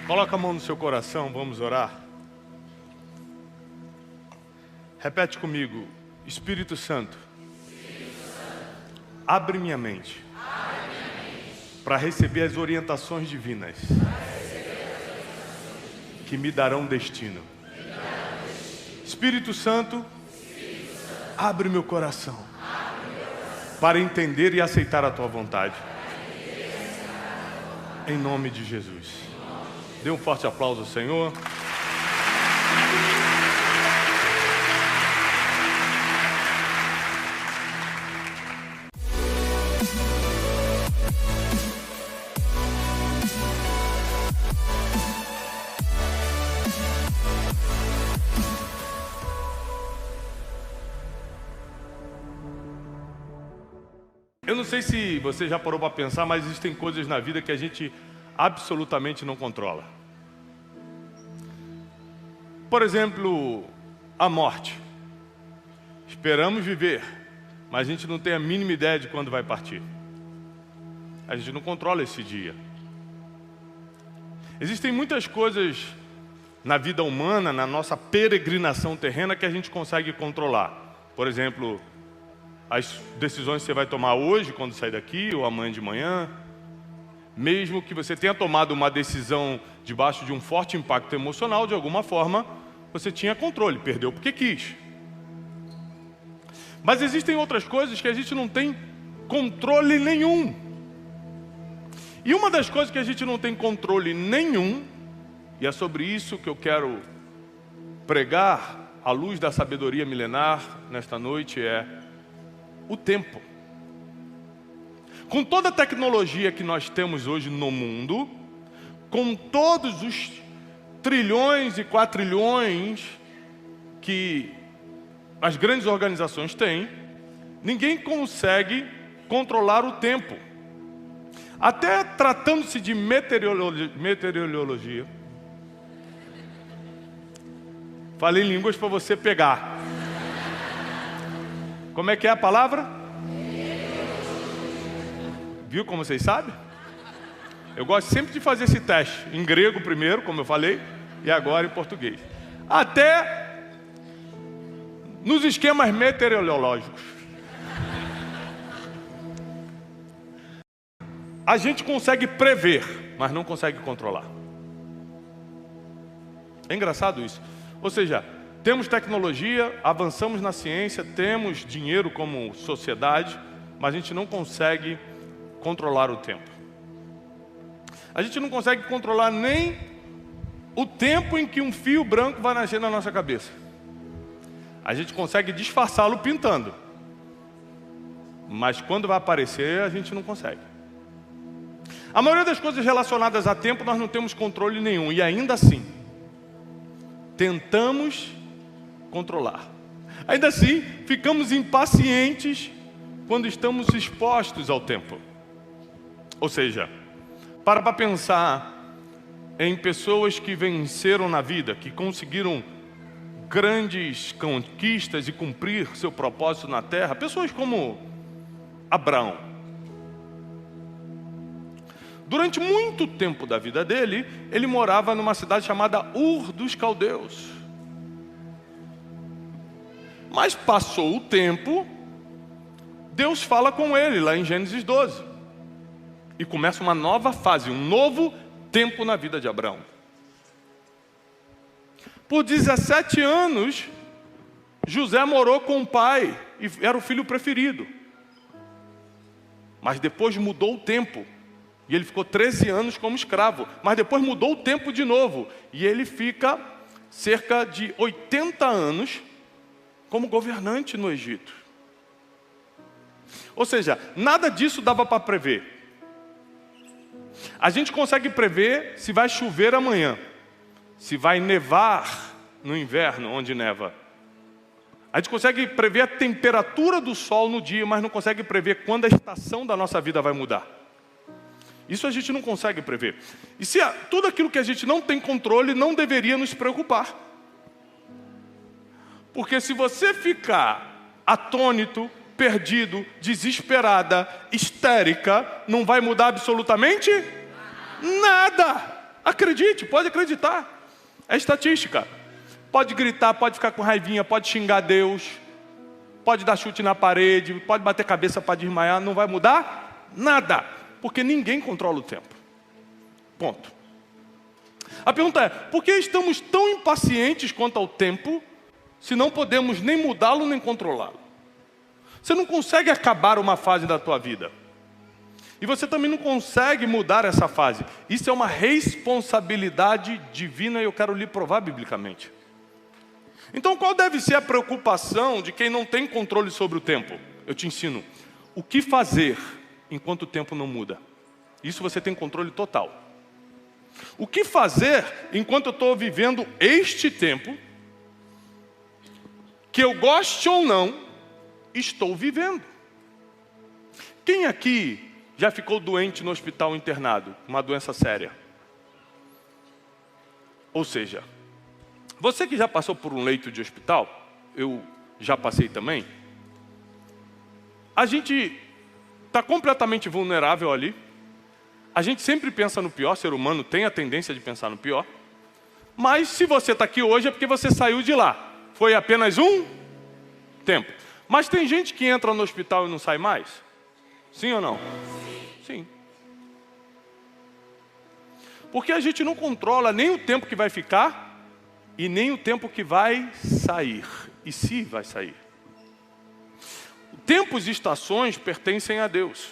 Coloca a mão no seu coração, vamos orar. Repete comigo. Espírito Santo, abre minha mente para receber as orientações divinas que me darão destino. Espírito Santo, abre meu coração para entender e aceitar a tua vontade. Em nome de Jesus. Dê um forte aplauso ao Senhor. Eu não sei se você já parou para pensar, mas existem coisas na vida que a gente absolutamente não controla. Por exemplo, a morte. Esperamos viver, mas a gente não tem a mínima ideia de quando vai partir. A gente não controla esse dia. Existem muitas coisas na vida humana, na nossa peregrinação terrena, que a gente consegue controlar. Por exemplo, as decisões que você vai tomar hoje, quando sair daqui, ou amanhã de manhã. Mesmo que você tenha tomado uma decisão debaixo de um forte impacto emocional, de alguma forma, você tinha controle, perdeu porque quis. Mas existem outras coisas que a gente não tem controle nenhum. E uma das coisas que a gente não tem controle nenhum, e é sobre isso que eu quero pregar à luz da sabedoria milenar nesta noite, é o tempo. Com toda a tecnologia que nós temos hoje no mundo, com todos os trilhões e quatrilhões que as grandes organizações têm, ninguém consegue controlar o tempo. Até tratando-se de meteorologia. Falei em línguas para você pegar. Como é que é a palavra? Viu como vocês sabem? Eu gosto sempre de fazer esse teste. Em grego primeiro, como eu falei, e agora em português. Até nos esquemas meteorológicos. A gente consegue prever, mas não consegue controlar. É engraçado isso. Ou seja, temos tecnologia, avançamos na ciência, temos dinheiro como sociedade, mas a gente não consegue controlar o tempo. A gente não consegue controlar nem o tempo em que um fio branco vai nascer na nossa cabeça. A gente consegue disfarçá-lo pintando, mas quando vai aparecer, a gente não consegue. A maioria das coisas relacionadas a tempo nós não temos controle nenhum, e ainda assim tentamos controlar. Ainda assim ficamos impacientes quando estamos expostos ao tempo. Ou seja, para pensar em pessoas que venceram na vida, que conseguiram grandes conquistas e cumprir seu propósito na terra, pessoas como Abraão. Durante muito tempo da vida dele, ele morava numa cidade chamada Ur dos Caldeus. Mas passou o tempo, Deus fala com ele lá em Gênesis 12. E começa uma nova fase, um novo tempo na vida de Abraão. Por 17 anos, José morou com o pai e era o filho preferido. Mas depois mudou o tempo. E ele ficou 13 anos como escravo. Mas depois mudou o tempo de novo. E ele fica cerca de 80 anos como governante no Egito. Ou seja, nada disso dava para prever. A gente consegue prever se vai chover amanhã, se vai nevar no inverno, onde neva. A gente consegue prever a temperatura do sol no dia, mas não consegue prever quando a estação da nossa vida vai mudar. Isso a gente não consegue prever. E se tudo aquilo que a gente não tem controle não deveria nos preocupar. Porque se você ficar atônito, perdido, desesperada, histérica, não vai mudar absolutamente nada. Acredite, pode acreditar. É estatística. Pode gritar, pode ficar com raivinha, pode xingar Deus, pode dar chute na parede, pode bater cabeça para desmaiar, não vai mudar nada, porque ninguém controla o tempo. Ponto. A pergunta é, por que estamos tão impacientes quanto ao tempo, se não podemos nem mudá-lo nem controlá-lo? Você não consegue acabar uma fase da tua vida. E você também não consegue mudar essa fase. Isso é uma responsabilidade divina e eu quero lhe provar biblicamente. Então qual deve ser a preocupação de quem não tem controle sobre o tempo? Eu te ensino. O que fazer enquanto o tempo não muda? Isso você tem controle total. O que fazer enquanto eu estou vivendo este tempo, que eu goste ou não, estou vivendo? Quem aqui já ficou doente no hospital internado, uma doença séria? Ou seja, você que já passou por um leito de hospital, eu já passei também, a gente está completamente vulnerável ali, a gente sempre pensa no pior, ser humano tem a tendência de pensar no pior, mas se você está aqui hoje é porque você saiu de lá, foi apenas um tempo. Mas tem gente que entra no hospital e não sai mais? Sim ou não? Sim. Porque a gente não controla nem o tempo que vai ficar e nem o tempo que vai sair. E se vai sair. Tempos e estações pertencem a Deus.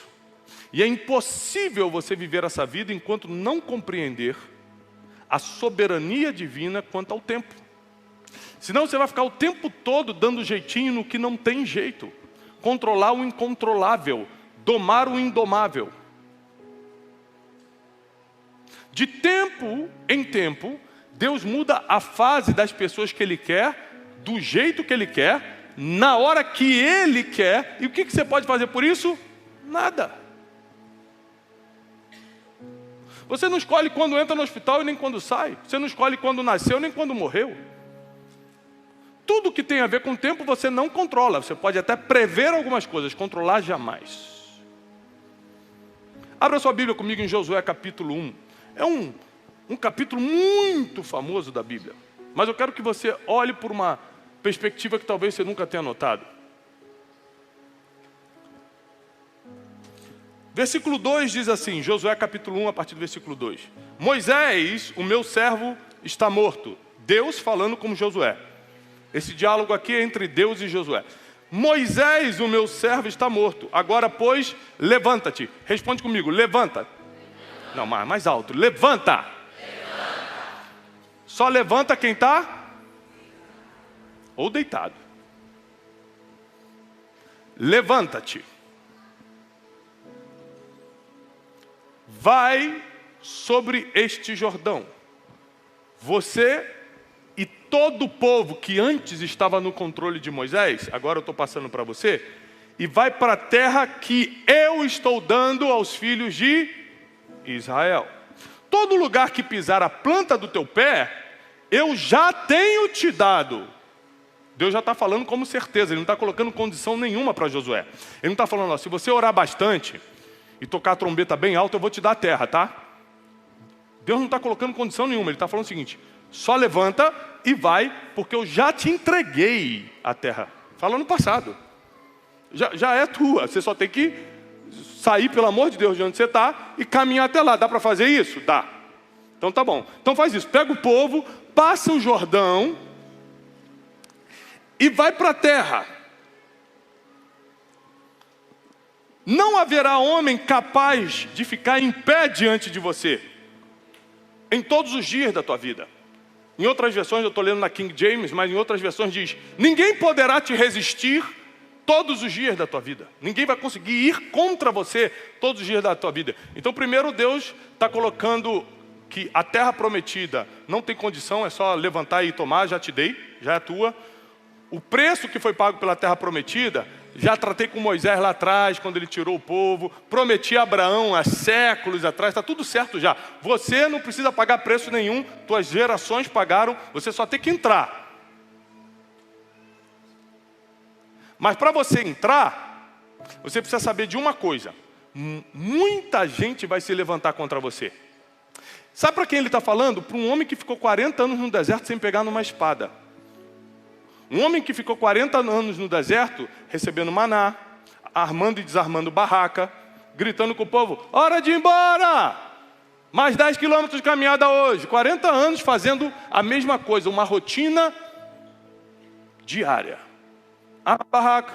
E é impossível você viver essa vida enquanto não compreender a soberania divina quanto ao tempo. Senão você vai ficar o tempo todo dando jeitinho no que não tem jeito. Controlar o incontrolável. Domar o indomável. De tempo em tempo, Deus muda a fase das pessoas que Ele quer, do jeito que Ele quer, na hora que Ele quer. E o que você pode fazer por isso? Nada. Você não escolhe quando entra no hospital e nem quando sai. Você não escolhe quando nasceu nem quando morreu. Tudo que tem a ver com o tempo você não controla. Você pode até prever algumas coisas, controlar jamais. Abra sua Bíblia comigo em Josué capítulo 1. É um capítulo muito famoso da Bíblia. Mas eu quero que você olhe por uma perspectiva que talvez você nunca tenha notado. Versículo 2 diz assim, Josué capítulo 1, a partir do versículo 2. Moisés, o meu servo, está morto. Deus falando com Josué. Esse diálogo aqui é entre Deus e Josué. Moisés, o meu servo, está morto. Agora, pois, levanta-te. Responde comigo, levanta. Não, mais alto. Levanta. Só levanta quem está? Ou deitado. Levanta-te. Vai sobre este Jordão. Você e todo o povo que antes estava no controle de Moisés, agora eu estou passando para você, e vai para a terra que eu estou dando aos filhos de Israel. Todo lugar que pisar a planta do teu pé, eu já tenho te dado. Deus já está falando como certeza, Ele não está colocando condição nenhuma para Josué. Ele não está falando, ó, se você orar bastante e tocar a trombeta bem alta, eu vou te dar a terra, tá? Deus não está colocando condição nenhuma, Ele está falando o seguinte, só levanta e vai, porque eu já te entreguei a terra. Fala no passado. Já é tua, você só tem que sair, pelo amor de Deus, de onde você está e caminhar até lá. Dá para fazer isso? Dá. Então tá bom. Então faz isso, pega o povo, passa o Jordão e vai para a terra. Não haverá homem capaz de ficar em pé diante de você em todos os dias da tua vida. Em outras versões, eu estou lendo na King James, mas em outras versões diz, ninguém poderá te resistir todos os dias da tua vida. Ninguém vai conseguir ir contra você todos os dias da tua vida. Então primeiro Deus está colocando que a terra prometida não tem condição, é só levantar e tomar, já te dei, já é tua. O preço que foi pago pela terra prometida, já tratei com Moisés lá atrás, quando ele tirou o povo, prometi a Abraão há séculos atrás, está tudo certo já. Você não precisa pagar preço nenhum, tuas gerações pagaram, você só tem que entrar. Mas para você entrar, você precisa saber de uma coisa, muita gente vai se levantar contra você. Sabe para quem ele está falando? Para um homem que ficou 40 anos no deserto sem pegar numa espada. Um homem que ficou 40 anos no deserto, recebendo maná, armando e desarmando barraca, gritando com o povo, hora de ir embora! Mais 10 quilômetros de caminhada hoje. 40 anos fazendo a mesma coisa, uma rotina diária. Arma a barraca,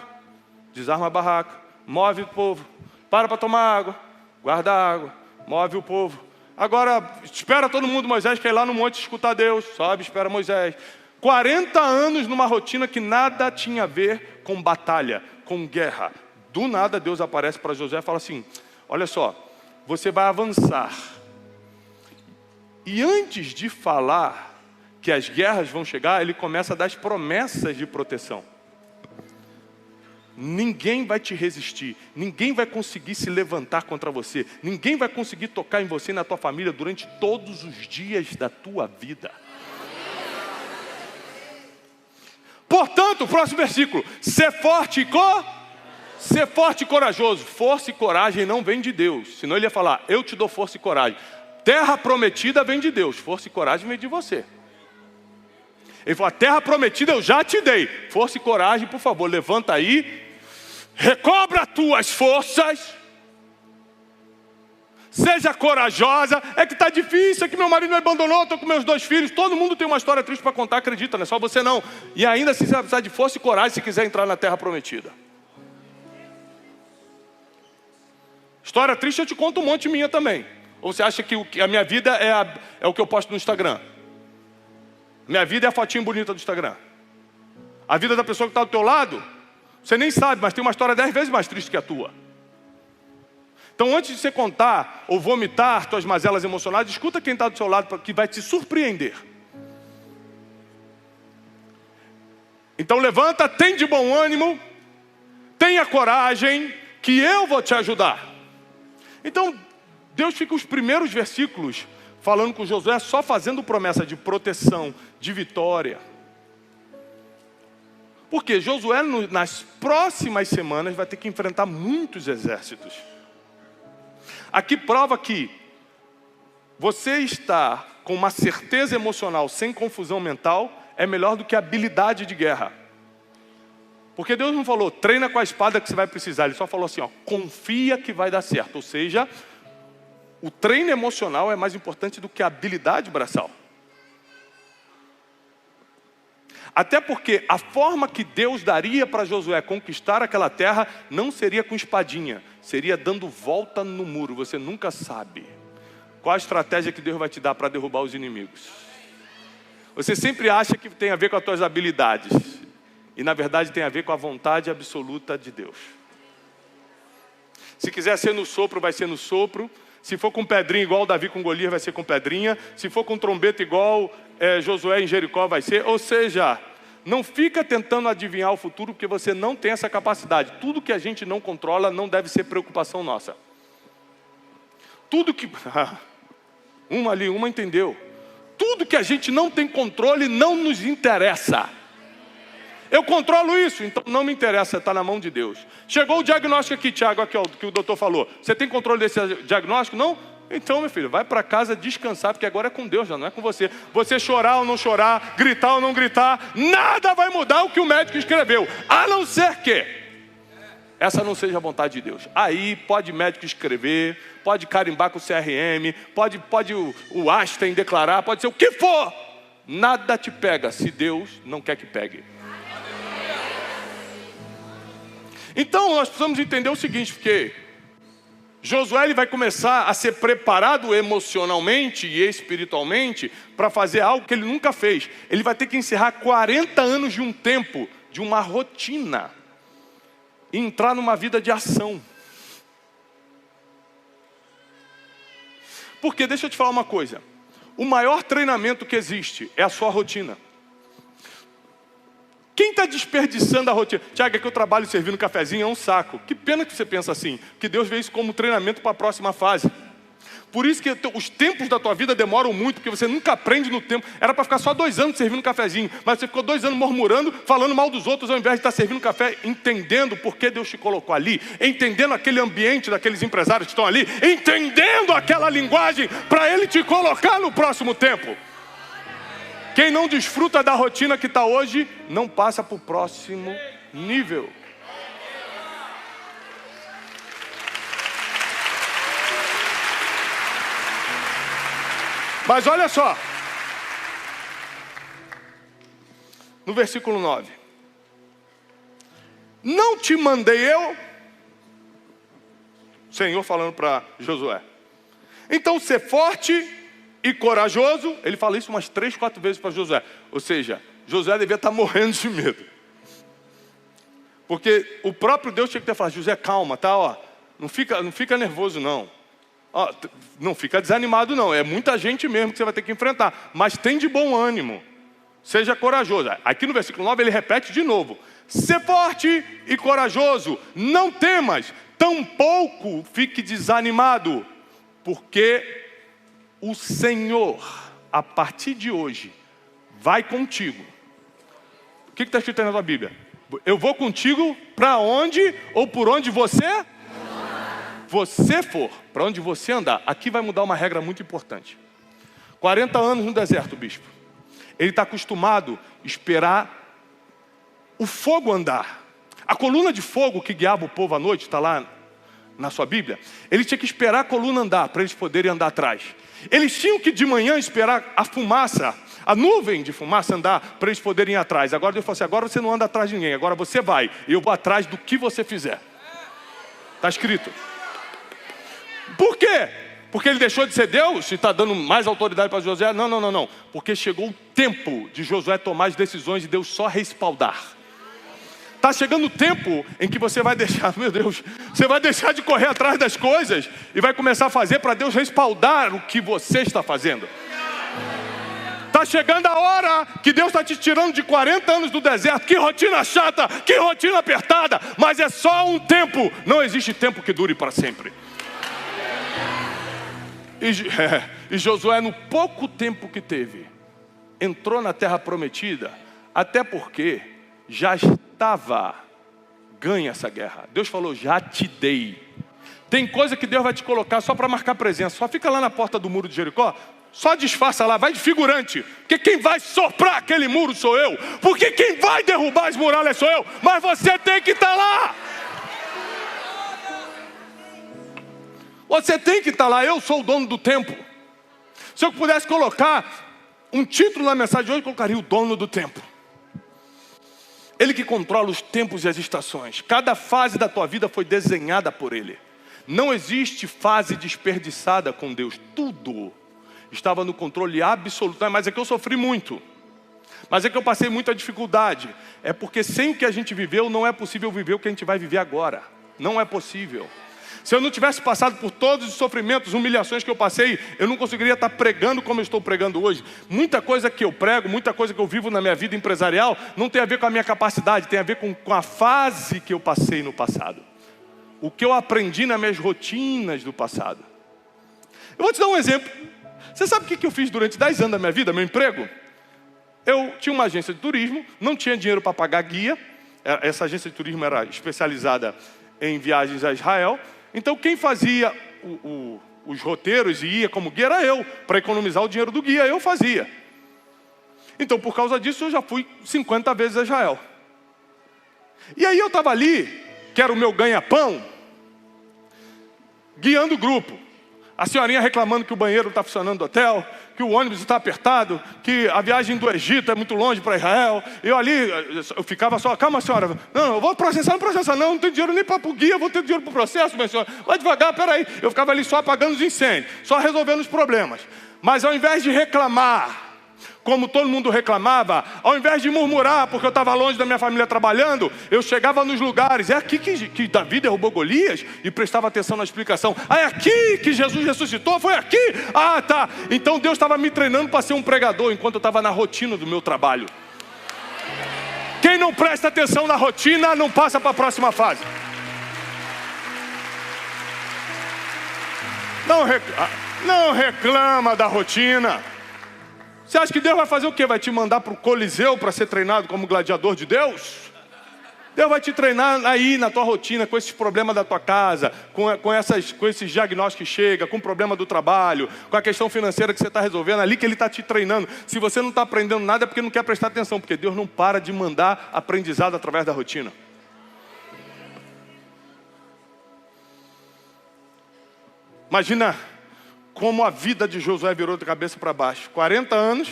desarma a barraca, move o povo, para tomar água, guarda a água, move o povo. Agora, espera todo mundo, Moisés quer ir lá no monte escutar Deus. Sobe, espera Moisés. 40 anos numa rotina que nada tinha a ver com batalha, com guerra. Do nada Deus aparece para Josué e fala assim, olha só, você vai avançar. E antes de falar que as guerras vão chegar, ele começa a dar as promessas de proteção. Ninguém vai te resistir, ninguém vai conseguir se levantar contra você, ninguém vai conseguir tocar em você e na tua família durante todos os dias da tua vida. Portanto, o próximo versículo, ser forte e corajoso. Força e coragem não vem de Deus, senão ele ia falar, eu te dou força e coragem. Terra prometida vem de Deus, força e coragem vem de você. Ele falou, a terra prometida eu já te dei, força e coragem, por favor, levanta aí, recobra as tuas forças, seja corajosa. É que está difícil, é que meu marido me abandonou, estou com meus 2 filhos, todo mundo tem uma história triste para contar, acredita, não é só você não. E ainda assim você vai precisar de força e coragem se quiser entrar na terra prometida. História triste eu te conto um monte minha também. Ou você acha que a minha vida é o que eu posto no Instagram? Minha vida é a fotinha bonita do Instagram. A vida da pessoa que está do teu lado, você nem sabe, mas tem uma história 10 vezes mais triste que a tua. Então antes de você contar ou vomitar tuas mazelas emocionais, escuta quem está do seu lado, que vai te surpreender. Então levanta, tem de bom ânimo, tenha coragem, que eu vou te ajudar. Então Deus fica os primeiros versículos falando com Josué, só fazendo promessa de proteção, de vitória. Porque Josué, nas próximas semanas, vai ter que enfrentar muitos exércitos. Aqui prova que você estar com uma certeza emocional, sem confusão mental, é melhor do que habilidade de guerra. Porque Deus não falou, treina com a espada que você vai precisar. Ele só falou assim, ó, confia que vai dar certo. Ou seja, o treino emocional é mais importante do que a habilidade braçal. Até porque a forma que Deus daria para Josué conquistar aquela terra não seria com espadinha, seria dando volta no muro. Você nunca sabe qual a estratégia que Deus vai te dar para derrubar os inimigos. Você sempre acha que tem a ver com as tuas habilidades, e na verdade tem a ver com a vontade absoluta de Deus. Se quiser ser no sopro, vai ser no sopro. Se for com pedrinha igual Davi com Golias, vai ser com pedrinha. Se for com trombeta igual Josué em Jericó, vai ser. Ou seja, não fica tentando adivinhar o futuro, porque você não tem essa capacidade. Tudo que a gente não controla não deve ser preocupação nossa. Tudo que... uma entendeu. Tudo que a gente não tem controle não nos interessa. Eu controlo isso, então não me interessa, está na mão de Deus. Chegou o diagnóstico aqui, Tiago, aqui, ó, que o doutor falou. Você tem controle desse diagnóstico? Não? Então, meu filho, vai para casa descansar, porque agora é com Deus, já não é com você. Você chorar ou não chorar, gritar ou não gritar, nada vai mudar o que o médico escreveu. A não ser que essa não seja a vontade de Deus. Aí pode médico escrever, pode carimbar com o CRM, pode o Einstein declarar, pode ser o que for. Nada te pega se Deus não quer que pegue. Então nós precisamos entender o seguinte, porque Josué ele vai começar a ser preparado emocionalmente e espiritualmente para fazer algo que ele nunca fez. Ele vai ter que encerrar 40 anos de um tempo, de uma rotina, e entrar numa vida de ação. Porque, deixa eu te falar uma coisa, o maior treinamento que existe é a sua rotina. Quem está desperdiçando a rotina? Tiago, é que eu trabalho servindo cafezinho, é um saco. Que pena que você pensa assim, que Deus vê isso como treinamento para a próxima fase. Por isso que os tempos da tua vida demoram muito, porque você nunca aprende no tempo. Era para ficar só 2 anos servindo cafezinho, mas você ficou 2 anos murmurando, falando mal dos outros, ao invés de estar servindo café, entendendo por que Deus te colocou ali, entendendo aquele ambiente daqueles empresários que estão ali, entendendo aquela linguagem para Ele te colocar no próximo tempo. Quem não desfruta da rotina que está hoje, não passa para o próximo nível. Mas olha só, no versículo 9: não te mandei eu, Senhor falando para Josué, então ser forte e corajoso. Ele fala isso umas 3, 4 vezes para Josué. Ou seja, Josué devia estar morrendo de medo, porque o próprio Deus tinha que ter falado: Josué, calma, tá? Ó, não fica nervoso não. Ó, não fica desanimado não, é muita gente mesmo que você vai ter que enfrentar, mas tem de bom ânimo, seja corajoso. Aqui no versículo 9 ele repete de novo: ser forte e corajoso, não temas, tampouco fique desanimado, porque o Senhor, a partir de hoje, vai contigo. O que está escrito aí na tua Bíblia? Eu vou contigo para onde ou por onde você for, para onde você andar. Aqui vai mudar uma regra muito importante. 40 anos no deserto, bispo. Ele está acostumado a esperar o fogo andar. A coluna de fogo que guiava o povo à noite, está lá na sua Bíblia. Ele tinha que esperar a coluna andar, para eles poderem andar atrás. Eles tinham que de manhã esperar a fumaça, a nuvem de fumaça andar, para eles poderem ir atrás. Agora Deus falou assim: agora você não anda atrás de ninguém, agora você vai, e eu vou atrás do que você fizer. Está escrito. Por quê? Porque ele deixou de ser Deus e está dando mais autoridade para Josué? Não. Porque chegou o tempo de Josué tomar as decisões e Deus só respaldar. Está chegando o tempo em que você vai deixar, meu Deus, você vai deixar de correr atrás das coisas e vai começar a fazer para Deus respaldar o que você está fazendo. Está chegando a hora que Deus está te tirando de 40 anos do deserto. Que rotina chata, que rotina apertada, mas é só um tempo. Não existe tempo que dure para sempre. E Josué, no pouco tempo que teve, entrou na terra prometida, até porque já estava ganha essa guerra. Deus falou: já te dei. Tem coisa que Deus vai te colocar só para marcar presença. Só fica lá na porta do muro de Jericó, só disfarça lá, vai de figurante. Porque quem vai soprar aquele muro sou eu. Porque quem vai derrubar as muralhas sou eu. Mas você tem que estar lá. Você tem que estar lá. Eu sou o dono do tempo. Se eu pudesse colocar um título na mensagem de hoje, eu colocaria: o dono do tempo. Ele que controla os tempos e as estações. Cada fase da tua vida foi desenhada por Ele. Não existe fase desperdiçada com Deus. Tudo estava no controle absoluto. Mas é que eu sofri muito. Mas é que eu passei muita dificuldade. É porque sem o que a gente viveu, não é possível viver o que a gente vai viver agora. Não é possível. Se eu não tivesse passado por todos os sofrimentos, humilhações que eu passei, eu não conseguiria estar pregando como eu estou pregando hoje. Muita coisa que eu prego, muita coisa que eu vivo na minha vida empresarial, não tem a ver com a minha capacidade, tem a ver com a fase que eu passei no passado. O que eu aprendi nas minhas rotinas do passado. Eu vou te dar um exemplo. Você sabe o que eu fiz durante 10 anos da minha vida, meu emprego? Eu tinha uma agência de turismo, não tinha dinheiro para pagar guia. Essa agência de turismo era especializada em viagens a Israel. Então quem fazia os roteiros e ia como guia era eu. Para economizar o dinheiro do guia, eu fazia. Então por causa disso eu já fui 50 vezes a Israel. E aí eu estava ali, que era o meu ganha-pão, guiando o grupo. A senhorinha reclamando que o banheiro não está funcionando do hotel, que o ônibus está apertado, que a viagem do Egito é muito longe para Israel. Eu ficava só: calma senhora, não, eu vou processar, não tenho dinheiro nem para o guia, vou ter dinheiro para o processo, minha senhora. Vai devagar, peraí. Eu ficava ali só apagando os incêndios, só resolvendo os problemas. Mas ao invés de reclamar, como todo mundo reclamava, ao invés de murmurar porque eu estava longe da minha família trabalhando, eu chegava nos lugares. É aqui que Davi derrubou Golias, e prestava atenção na explicação. É aqui que Jesus ressuscitou, foi aqui? Ah, tá. Então Deus estava me treinando para ser um pregador enquanto eu estava na rotina do meu trabalho. Quem não presta atenção na rotina não passa para a próxima fase. Não reclama da rotina. Você acha que Deus vai fazer o quê? Vai te mandar para o Coliseu para ser treinado como gladiador de Deus? Deus vai te treinar aí na tua rotina, com esses problemas da tua casa, com esses diagnósticos que chegam, com o problema do trabalho, com a questão financeira que você está resolvendo, ali que Ele está te treinando. Se você não está aprendendo nada é porque não quer prestar atenção, porque Deus não para de mandar aprendizado através da rotina. Imagina como a vida de Josué virou de cabeça para baixo. 40 anos,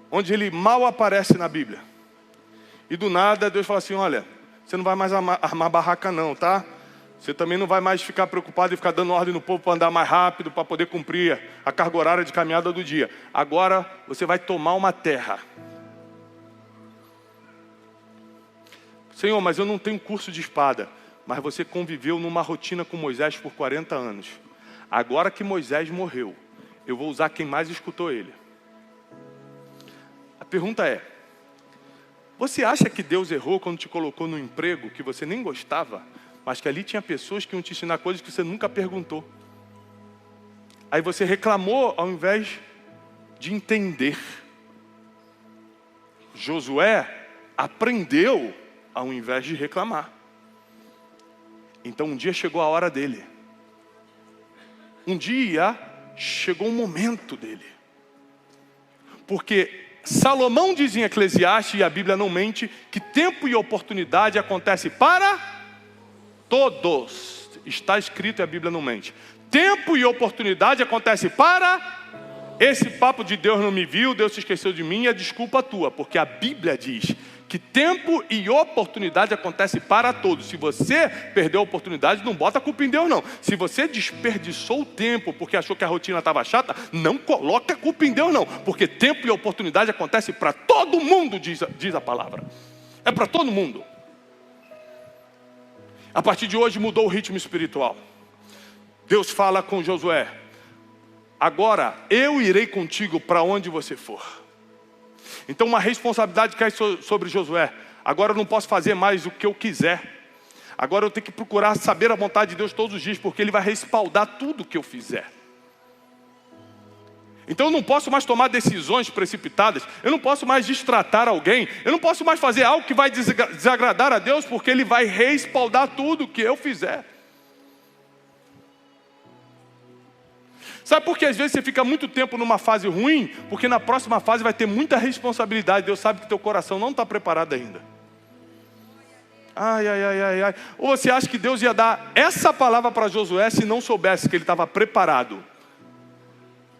onde ele mal aparece na Bíblia. E do nada Deus fala assim, olha, você não vai mais armar barraca não, tá? Você também não vai mais ficar preocupado e ficar dando ordem no povo para andar mais rápido, para poder cumprir a carga horária de caminhada do dia. Agora você vai tomar uma terra. Senhor, mas eu não tenho curso de espada. Mas você conviveu numa rotina com Moisés por 40 anos. Agora que Moisés morreu, eu vou usar quem mais escutou ele. A pergunta é, você acha que Deus errou quando te colocou num emprego que você nem gostava, mas que ali tinha pessoas que iam te ensinar coisas que você nunca perguntou? Aí você reclamou ao invés de entender. Josué aprendeu ao invés de reclamar. Então um dia chegou a hora dele. Um dia chegou o momento dele. Porque Salomão diz em Eclesiastes, e a Bíblia não mente, que tempo e oportunidade acontece para todos. Está escrito e a Bíblia não mente. Tempo e oportunidade acontece para... Esse papo de Deus não me viu, Deus se esqueceu de mim, é desculpa tua. Porque a Bíblia diz que tempo e oportunidade acontece para todos. Se você perdeu a oportunidade, não bota a culpa em Deus não. Se você desperdiçou o tempo porque achou que a rotina estava chata, não coloca a culpa em Deus não. Porque tempo e oportunidade acontece para todo mundo, diz a palavra. É para todo mundo. A partir de hoje mudou o ritmo espiritual. Deus fala com Josué, agora eu irei contigo para onde você for. Então uma responsabilidade cai sobre Josué. Agora eu não posso fazer mais o que eu quiser. Agora eu tenho que procurar saber a vontade de Deus todos os dias, porque Ele vai respaldar tudo que eu fizer. Então eu não posso mais tomar decisões precipitadas. Eu não posso mais destratar alguém. Eu não posso mais fazer algo que vai desagradar a Deus, porque Ele vai respaldar tudo que eu fizer. Sabe por que às vezes você fica muito tempo numa fase ruim? Porque na próxima fase vai ter muita responsabilidade. Deus sabe que teu coração não está preparado ainda. Ai. Ou você acha que Deus ia dar essa palavra para Josué se não soubesse que ele estava preparado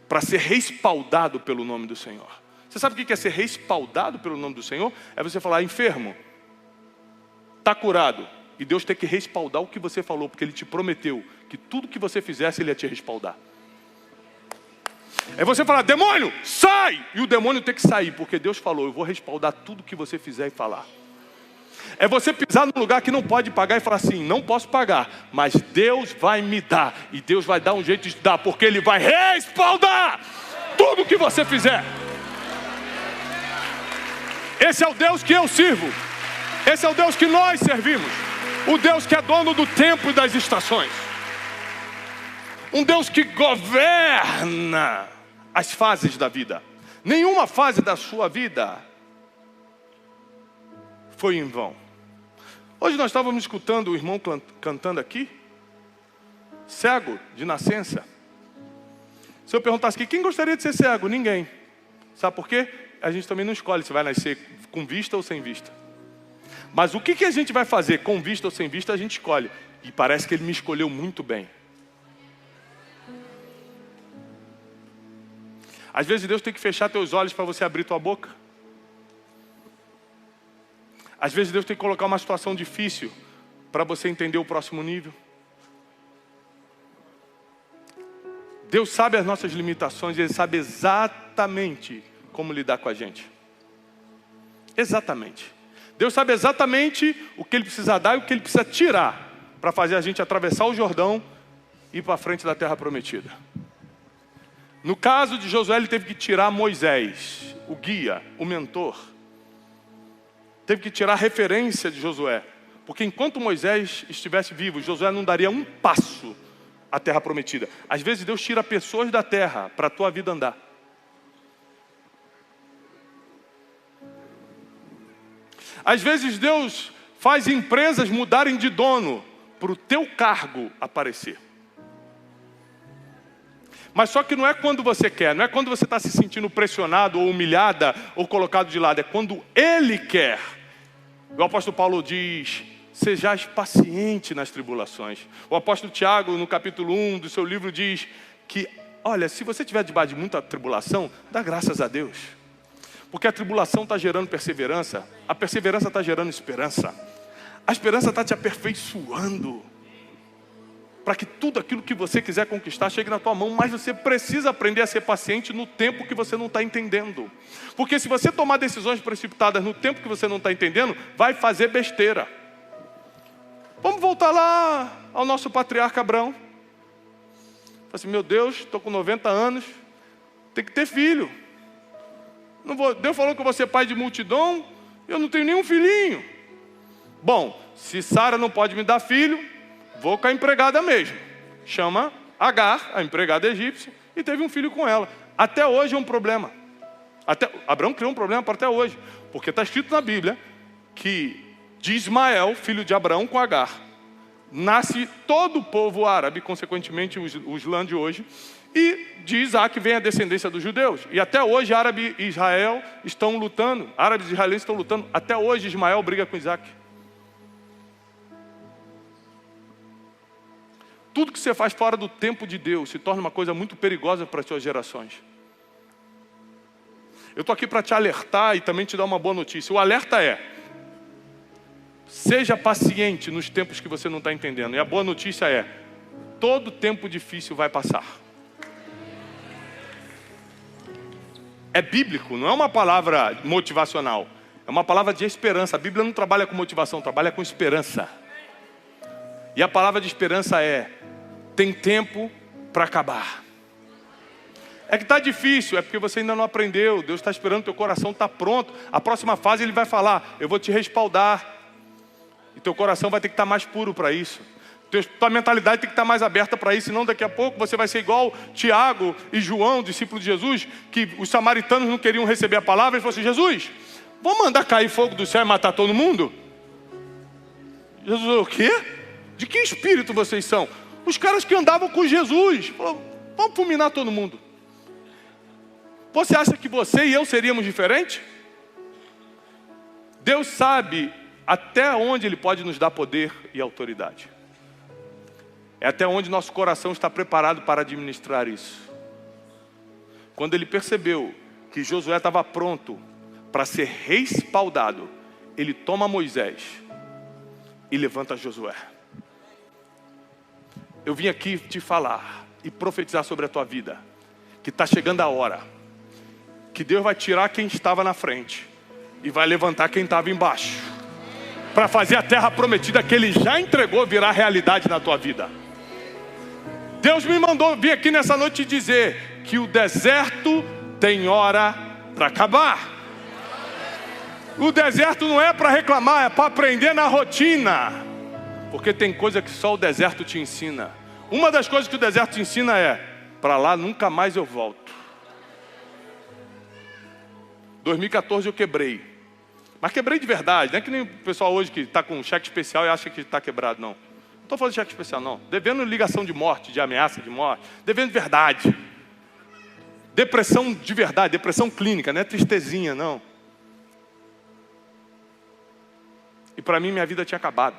para ser respaldado pelo nome do Senhor? Você sabe o que é ser respaldado pelo nome do Senhor? É você falar, enfermo, está curado. E Deus tem que respaldar o que você falou, porque Ele te prometeu que tudo que você fizesse Ele ia te respaldar. É você falar, demônio, sai! E o demônio tem que sair, porque Deus falou, eu vou respaldar tudo que você fizer e falar. É você pisar num lugar que não pode pagar e falar assim, não posso pagar, mas Deus vai me dar. E Deus vai dar um jeito de dar, porque Ele vai respaldar tudo que você fizer. Esse é o Deus que eu sirvo. Esse é o Deus que nós servimos. O Deus que é dono do tempo e das estações. Um Deus que governa as fases da vida. Nenhuma fase da sua vida foi em vão. Hoje nós estávamos escutando o irmão cantando aqui, cego de nascença. Se eu perguntasse aqui, quem gostaria de ser cego? Ninguém. Sabe por quê? A gente também não escolhe se vai nascer com vista ou sem vista. Mas o que a gente vai fazer com vista ou sem vista, a gente escolhe. E parece que Ele me escolheu muito bem. Às vezes Deus tem que fechar teus olhos para você abrir tua boca. Às vezes Deus tem que colocar uma situação difícil para você entender o próximo nível. Deus sabe as nossas limitações, Ele sabe exatamente como lidar com a gente. Exatamente. Deus sabe exatamente o que Ele precisa dar e o que Ele precisa tirar para fazer a gente atravessar o Jordão e ir para a frente da terra prometida. No caso de Josué, ele teve que tirar Moisés, o guia, o mentor. Teve que tirar a referência de Josué. Porque enquanto Moisés estivesse vivo, Josué não daria um passo a terra prometida. Às vezes Deus tira pessoas da terra para a tua vida andar. Às vezes Deus faz empresas mudarem de dono para o teu cargo aparecer. Mas só que não é quando você quer, não é quando você está se sentindo pressionado ou humilhada ou colocado de lado, é quando Ele quer. O apóstolo Paulo diz: sejais paciente nas tribulações. O apóstolo Tiago, no capítulo 1 do seu livro, diz que, olha, se você estiver debaixo de muita tribulação, dá graças a Deus. Porque a tribulação está gerando perseverança, a perseverança está gerando esperança. A esperança está te aperfeiçoando para que tudo aquilo que você quiser conquistar chegue na tua mão, mas você precisa aprender a ser paciente no tempo que você não está entendendo. Porque se você tomar decisões precipitadas no tempo que você não está entendendo, vai fazer besteira. Vamos voltar lá ao nosso patriarca Abraão. Falei assim: meu Deus, estou com 90 anos, tem que ter filho. Deus falou que eu vou ser pai de multidão, eu não tenho nenhum filhinho. Bom, se Sara não pode me dar filho, vou com a empregada mesmo. Chama Agar, a empregada egípcia, e teve um filho com ela. Até hoje é um problema. Abraão criou um problema para até hoje. Porque está escrito na Bíblia que de Ismael, filho de Abraão com Agar, nasce todo o povo árabe, consequentemente o Islã de hoje, e de Isaac vem a descendência dos judeus. E até hoje árabe e Israel estão lutando, árabes e israelenses estão lutando. Até hoje Ismael briga com Isaac. Tudo que você faz fora do tempo de Deus se torna uma coisa muito perigosa para as suas gerações. Eu estou aqui para te alertar e também te dar uma boa notícia. O alerta é: seja paciente nos tempos que você não está entendendo. E a boa notícia é: todo tempo difícil vai passar. É bíblico, não é uma palavra motivacional. É uma palavra de esperança. A Bíblia não trabalha com motivação, trabalha com esperança. E a palavra de esperança é: tem tempo para acabar. É que está difícil, é porque você ainda não aprendeu. Deus está esperando, teu coração está pronto. A próxima fase Ele vai falar: eu vou te respaldar. E teu coração vai ter que estar mais puro para isso. Tua mentalidade tem que estar mais aberta para isso. Senão daqui a pouco você vai ser igual Tiago e João, discípulo de Jesus, que os samaritanos não queriam receber a palavra. Ele falou assim: Jesus, vamos mandar cair fogo do céu e matar todo mundo? Jesus falou: o quê? De que espírito vocês são? Os caras que andavam com Jesus. Falou: vamos fulminar todo mundo. Você acha que você e eu seríamos diferentes? Deus sabe até onde Ele pode nos dar poder e autoridade. É até onde nosso coração está preparado para administrar isso. Quando Ele percebeu que Josué estava pronto para ser respaldado, Ele toma Moisés e levanta Josué. Eu vim aqui te falar e profetizar sobre a tua vida, que está chegando a hora, que Deus vai tirar quem estava na frente e vai levantar quem estava embaixo, para fazer a terra prometida que Ele já entregou virar realidade na tua vida. Deus me mandou vir aqui nessa noite dizer que o deserto tem hora para acabar. O deserto não é para reclamar, é para aprender na rotina. Porque tem coisa que só o deserto te ensina. Uma das coisas que o deserto te ensina é: para lá nunca mais eu volto. 2014 eu quebrei. Mas quebrei de verdade. Não é que nem o pessoal hoje que está com um cheque especial e acha que está quebrado, não. Não estou falando de cheque especial, não. Devendo ligação de morte, de ameaça de morte. Devendo de verdade. Depressão de verdade, depressão clínica, não é tristezinha, não. E para mim minha vida tinha acabado.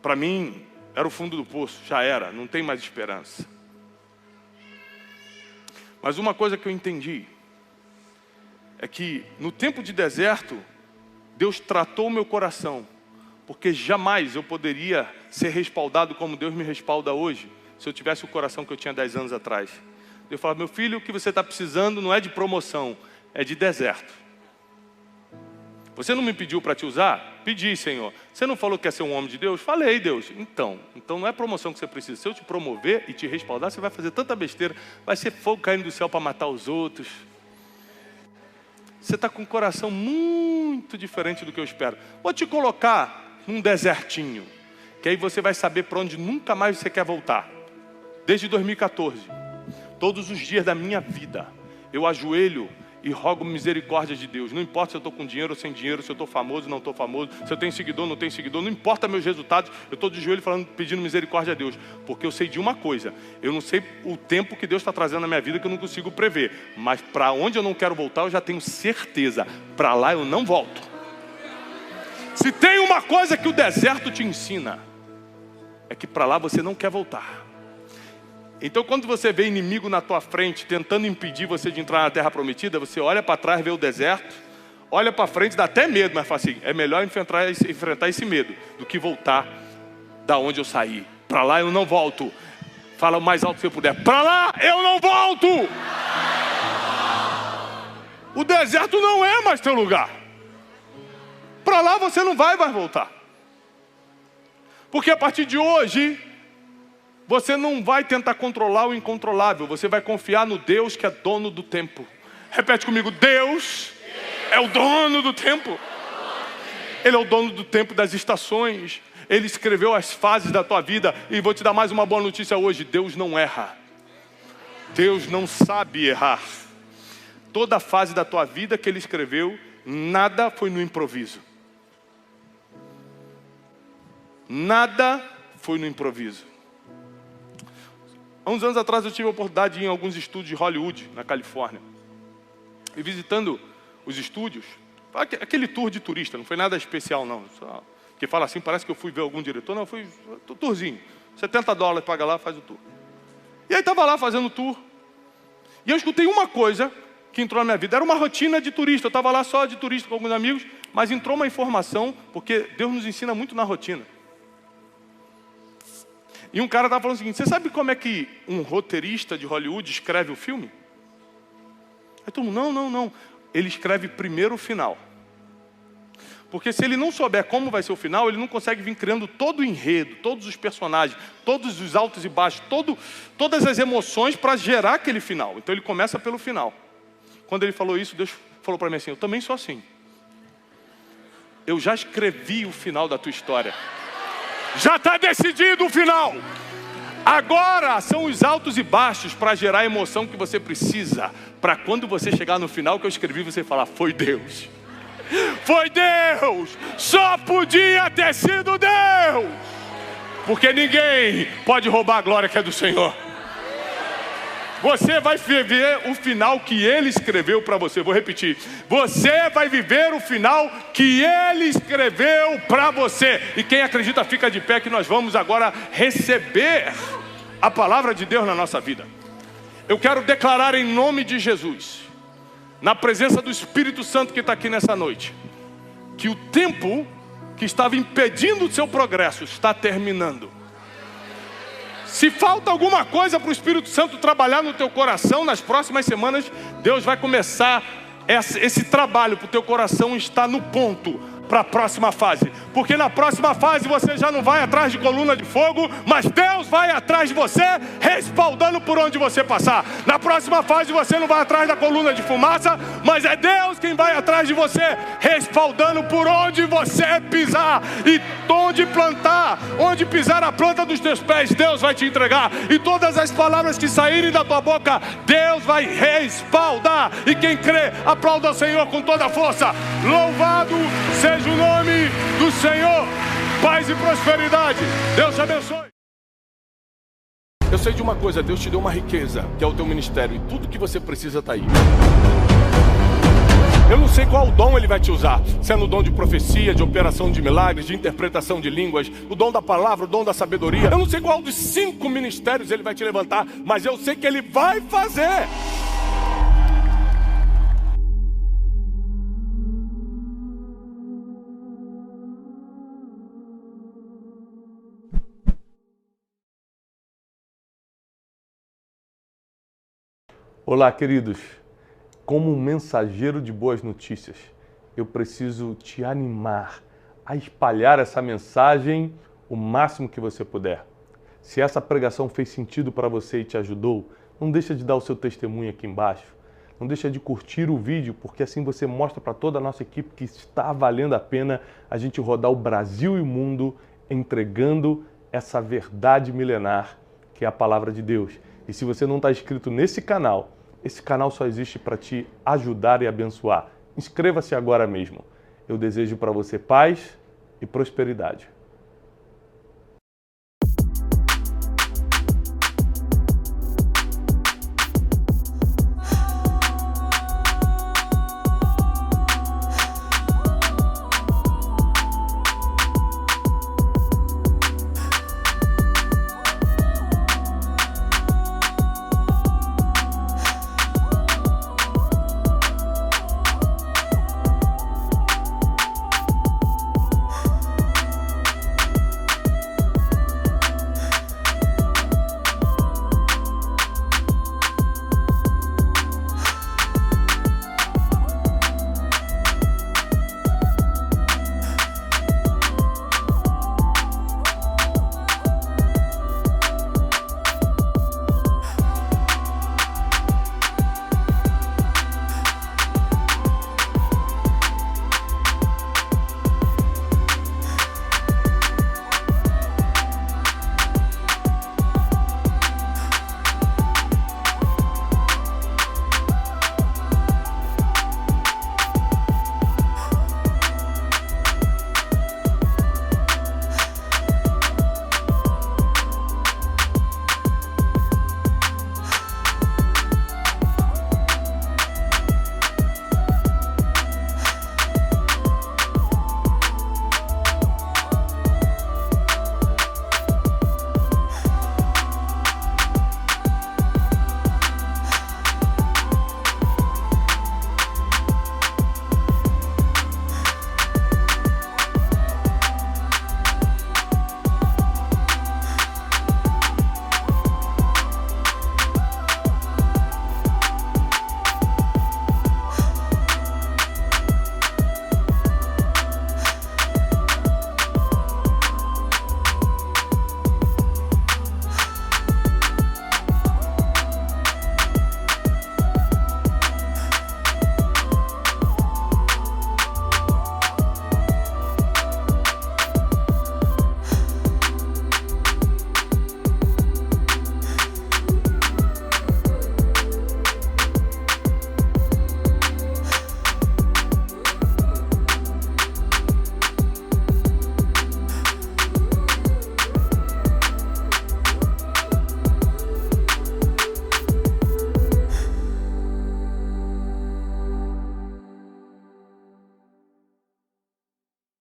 Para mim era o fundo do poço, já era, não tem mais esperança. Mas uma coisa que eu entendi é que no tempo de deserto, Deus tratou o meu coração, porque jamais eu poderia ser respaldado como Deus me respalda hoje, se eu tivesse o coração que eu tinha 10 anos atrás. Deus falava: meu filho, o que você está precisando não é de promoção, é de deserto. Você não me pediu para te usar? Pedi, Senhor. Você não falou que quer ser um homem de Deus? Falei, Deus. Então não é promoção que você precisa. Se eu te promover e te respaldar, você vai fazer tanta besteira, vai ser fogo caindo do céu para matar os outros. Você está com um coração muito diferente do que eu espero. Vou te colocar num desertinho. que aí você vai saber para onde nunca mais você quer voltar. Desde 2014, todos os dias da minha vida, eu ajoelho e rogo misericórdia de Deus. Não importa se eu estou com dinheiro ou sem dinheiro, se eu estou famoso ou não estou famoso, se eu tenho seguidor ou não tenho seguidor, não importa meus resultados, eu estou de joelho falando, pedindo misericórdia a Deus. Porque eu sei de uma coisa, eu não sei o tempo que Deus está trazendo na minha vida que eu não consigo prever. Mas para onde eu não quero voltar, eu já tenho certeza. Para lá eu não volto. Se tem uma coisa que o deserto te ensina, é que para lá você não quer voltar. Então quando você vê inimigo na tua frente tentando impedir você de entrar na terra prometida, você olha para trás, vê o deserto, olha para frente, dá até medo, mas fala assim, é melhor enfrentar esse medo do que voltar da onde eu saí. Para lá eu não volto. Fala o mais alto que você puder, para lá eu não volto. O deserto não é mais teu lugar. Para lá você não vai mais voltar. Porque a partir de hoje, você não vai tentar controlar o incontrolável. Você vai confiar no Deus que é dono do tempo. Repete comigo, Deus é o dono do tempo. Ele é o dono do tempo, das estações. Ele escreveu as fases da tua vida. E vou te dar mais uma boa notícia hoje. Deus não erra. Deus não sabe errar. Toda a fase da tua vida que Ele escreveu, nada foi no improviso. Nada foi no improviso. Há uns anos atrás eu tive a oportunidade de ir em alguns estúdios de Hollywood, na Califórnia. E visitando os estúdios, aquele tour de turista, não foi nada especial não. Só, que fala assim, parece que eu fui ver algum diretor. Não, eu fui tourzinho. $70, paga lá, faz o tour. E aí estava lá fazendo o tour. E eu escutei uma coisa que entrou na minha vida. Era uma rotina de turista. Eu estava lá só de turista com alguns amigos, mas entrou uma informação, porque Deus nos ensina muito na rotina. E um cara estava falando o seguinte, você sabe como é que um roteirista de Hollywood escreve o filme? Aí todo mundo, não. Ele escreve primeiro o final. Porque se ele não souber como vai ser o final, ele não consegue vir criando todo o enredo, todos os personagens, todos os altos e baixos, todas as emoções para gerar aquele final. Então ele começa pelo final. Quando ele falou isso, Deus falou para mim assim, eu também sou assim. Eu já escrevi o final da tua história. Já está decidido o final. Agora são os altos e baixos para gerar a emoção que você precisa. Para quando você chegar no final que eu escrevi, você falar, foi Deus. Foi Deus. Só podia ter sido Deus. Porque ninguém pode roubar a glória que é do Senhor. Você vai viver o final que Ele escreveu para você. Vou repetir. Você vai viver o final que Ele escreveu para você. E quem acredita fica de pé que nós vamos agora receber a palavra de Deus na nossa vida. Eu quero declarar em nome de Jesus, na presença do Espírito Santo que está aqui nessa noite, que o tempo que estava impedindo o seu progresso está terminando. Se falta alguma coisa para o Espírito Santo trabalhar no teu coração, nas próximas semanas, Deus vai começar esse trabalho para o teu coração estar no ponto para a próxima fase. Porque na próxima fase você já não vai atrás de coluna de fogo, mas Deus vai atrás de você, respaldando por onde você passar. Na próxima fase você não vai atrás da coluna de fumaça, mas é Deus quem vai atrás de você, respaldando por onde você pisar. E onde plantar, onde pisar a planta dos teus pés, Deus vai te entregar. E todas as palavras que saírem da tua boca, Deus vai respaldar. E quem crê, aplauda o Senhor com toda a força. Louvado seja o nome do Senhor. Paz e prosperidade. Deus te abençoe. Eu sei de uma coisa, Deus te deu uma riqueza, que é o teu ministério, e tudo que você precisa está aí. Eu não sei qual dom Ele vai te usar, sendo o dom de profecia, de operação de milagres, de interpretação de línguas, o dom da palavra, o dom da sabedoria. Eu não sei qual dos 5 ministérios Ele vai te levantar, mas eu sei que Ele vai fazer. Olá, queridos. Como um mensageiro de boas notícias, eu preciso te animar a espalhar essa mensagem o máximo que você puder. Se essa pregação fez sentido para você e te ajudou, não deixa de dar o seu testemunho aqui embaixo. Não deixa de curtir o vídeo, porque assim você mostra para toda a nossa equipe que está valendo a pena a gente rodar o Brasil e o mundo entregando essa verdade milenar que é a palavra de Deus. E se você não está inscrito nesse canal, esse canal só existe para te ajudar e abençoar. Inscreva-se agora mesmo. Eu desejo para você paz e prosperidade.